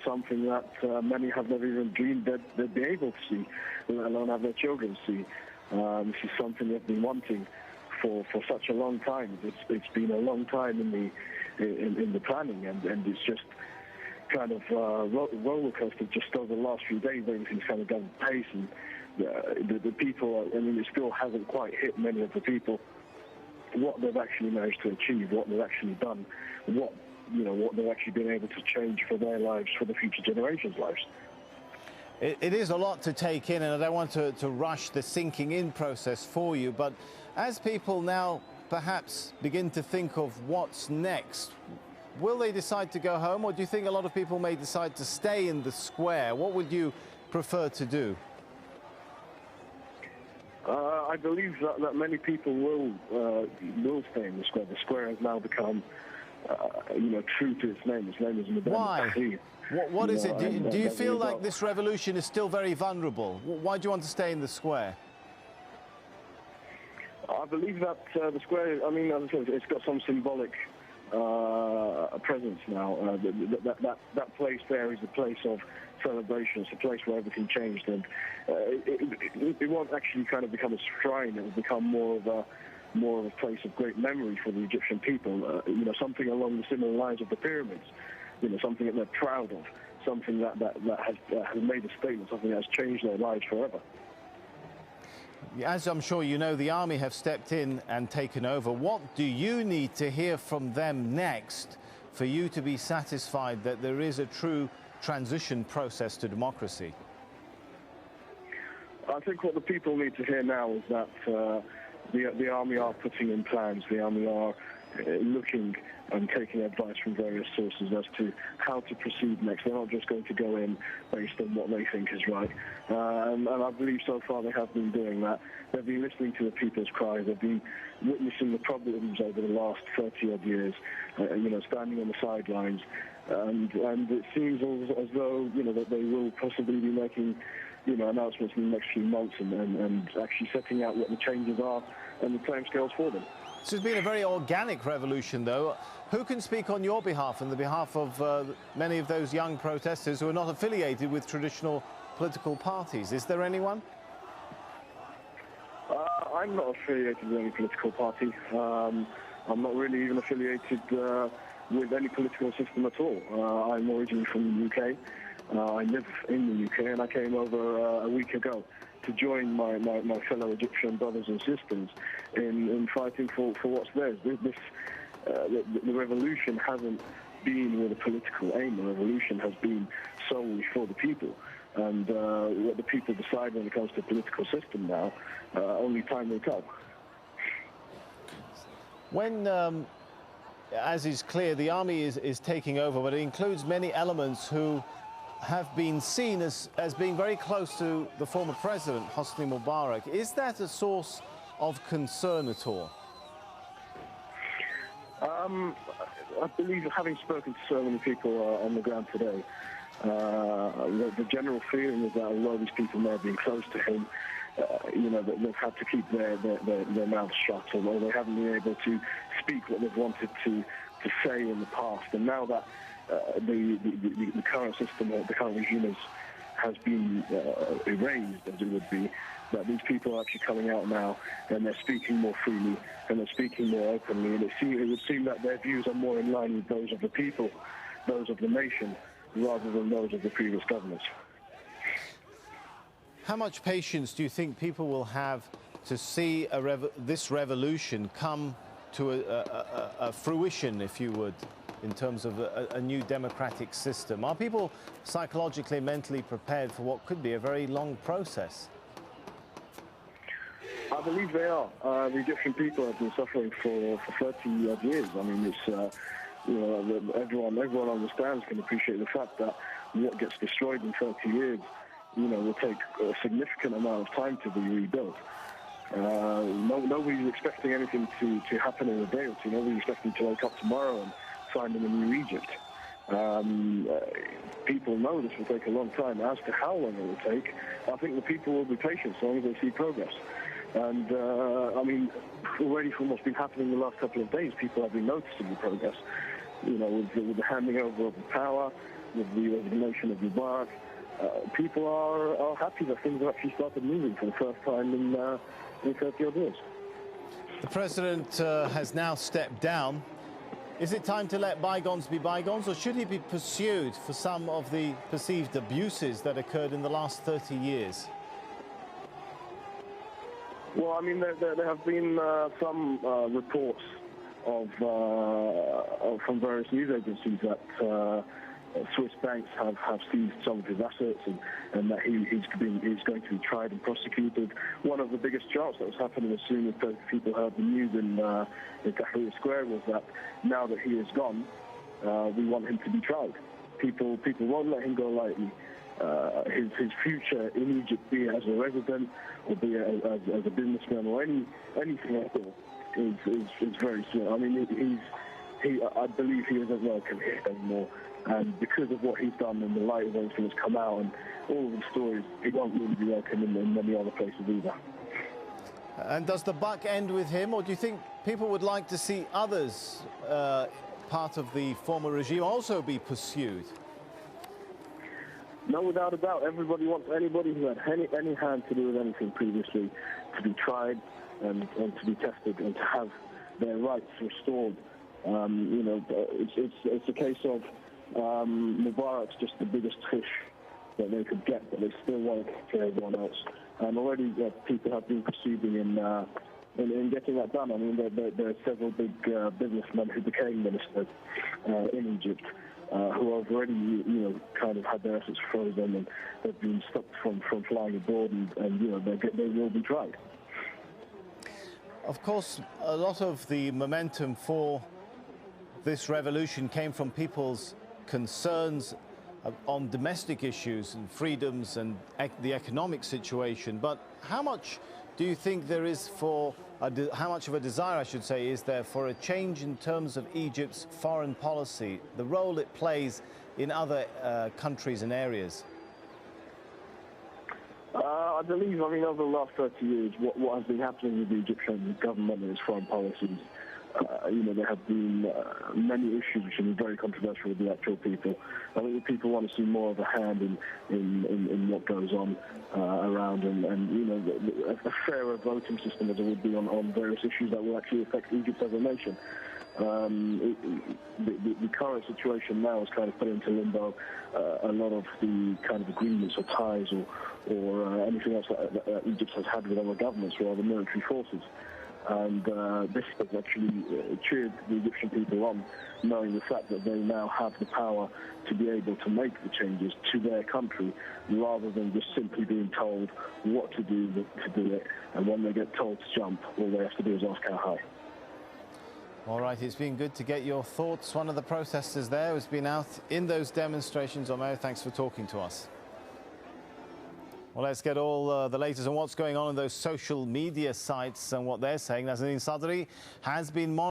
something that many have never even dreamed that they'd be able to see, let alone have their children see. This is something they've been wanting for such a long time. It's been a long time in the planning, and it's just kind of roller coaster just over the last few days. Everything's kind of gone pace, and the people, I mean, it still hasn't quite hit many of the people what they've actually managed to achieve, what they've actually done, what they've actually been able to change for their lives, for the future generations' lives. It is a lot to take in, and I don't want to rush the sinking in process for you, but as people now perhaps begin to think of what's next, will they decide to go home, or do you think a lot of people may decide to stay in the square? What would you prefer to do? I believe that many people will stay in the square. The square has now become, true to its name. Its name is Mubarak. Why? What is it? Do you feel like this revolution is still very vulnerable? Why do you want to stay in the square? I believe that the square, I mean, as I said, it's got some symbolic presence now. That place there is a place of celebration. It's a place where everything changed, and it won't actually kind of become a shrine. It will become more of a place of great memory for the Egyptian people. Something along the similar lines of the pyramids. Something that they're proud of. Something that has made a statement. Something that has changed their lives forever. As I'm sure you know, the army have stepped in and taken over. What do you need to hear from them next for you to be satisfied that there is a true transition process to democracy? I think what the people need to hear now is that the army are putting in plans. The army are looking and taking advice from various sources as to how to proceed next. They're not just going to go in based on what they think is right. And I believe so far they have been doing that. They've been listening to the people's cries. They've been witnessing the problems over the last 30-odd years, standing on the sidelines. And it seems as though, that they will possibly be making, announcements in the next few months and actually setting out what the changes are and the timescales for them. This has been a very organic revolution, though. Who can speak on your behalf and the behalf of many of those young protesters who are not affiliated with traditional political parties? Is there anyone? I'm not affiliated with any political party. I'm not really even affiliated with any political system at all. I'm originally from the UK. I live in the UK, and I came over a week ago to join my fellow Egyptian brothers and sisters in fighting for what's theirs. The revolution hasn't been with a political aim. The revolution has been solely for the people. And what the people decide when it comes to the political system now, only time will tell. When, as is clear, the army is taking over, but it includes many elements who have been seen as being very close to the former president, Hosni Mubarak. Is that a source of concern at all? I believe, having spoken to so many people on the ground today, the general feeling is that although these people may have been close to him, that they've had to keep their mouths shut, although they haven't been able to speak what they've wanted to say in the past. And now that the current system, or the current regime has been erased, as it would be, that these people are actually coming out now and they're speaking more freely and they're speaking more openly, and it would seem that their views are more in line with those of the people, those of the nation, rather than those of the previous governments. How much patience do you think people will have to see this revolution come to a fruition, if you would, in terms of a new democratic system? Are people psychologically, mentally prepared for what could be a very long process? I believe they are. The Egyptian people have been suffering for 30-odd years. I mean, it's everyone understands, can appreciate the fact that what gets destroyed in 30 years, will take a significant amount of time to be rebuilt. Nobody's expecting anything to happen in a day or two. Nobody's expecting to wake up tomorrow and find them a new Egypt. People know this will take a long time. As to how long it will take, I think the people will be patient as long as they see progress. And, already from what's been happening the last couple of days, people have been noticing the progress, with the handing over of the power, with the resignation of Mubarak, people are happy that things have actually started moving for the first time in 30-odd years. The president has now stepped down. Is it time to let bygones be bygones, or should he be pursued for some of the perceived abuses that occurred in the last 30 years? Well, I mean, there have been some reports from various news agencies that Swiss banks have seized some of his assets, and that he's going to be tried and prosecuted. One of the biggest shouts that was happening as soon as people heard the news in Tahrir Square was that now that he is gone, we want him to be tried. People won't let him go lightly. His future in Egypt, be it as a resident or be it as a businessman or anything at all, is very slim. I mean, I believe he isn't welcome here anymore. And because of what he's done and the light of everything that's come out and all of the stories, he won't really be welcome in many other places either. And does the buck end with him, or do you think people would like to see others, part of the former regime, also be pursued? No, without a doubt. Everybody wants anybody who had any hand to do with anything previously to be tried and to be tested and to have their rights restored. You know, it's a case of Mubarak's just the biggest fish that they could get, but they still want to everyone else. And already people have been proceeding in getting that done. I mean, there are several big businessmen who became ministers in Egypt who have already, you know, kind of had their assets frozen, and they've been stopped from flying abroad, and you know, they will be tried. Of course, a lot of the momentum for this revolution came from people's concerns on domestic issues and freedoms and the economic situation. But how much do you think there is how much of a desire, I should say, is there for a change in terms of Egypt's foreign policy, the role it plays in other countries and areas? I believe, I mean, over the last 30 years, what has been happening with the Egyptian government and its foreign policies, you know, there have been many issues which have been very controversial with the actual people. I think the people want to see more of a hand in what goes on around, and you know, a fairer voting system as it would be on various issues that will actually affect Egypt as a nation. The current situation now is kind of put into limbo a lot of the kind of agreements or ties or anything else that Egypt has had with other governments or other military forces. And this has actually cheered the Egyptian people on, knowing the fact that they now have the power to be able to make the changes to their country, rather than just simply being told what to do it. And when they get told to jump, all they have to do is ask how high. All right, it's been good to get your thoughts. One of the protesters there has been out in those demonstrations. Omer, thanks for talking to us. Well, let's get all the latest on what's going on in those social media sites and what they're saying. Nazanin Sadri has been monitoring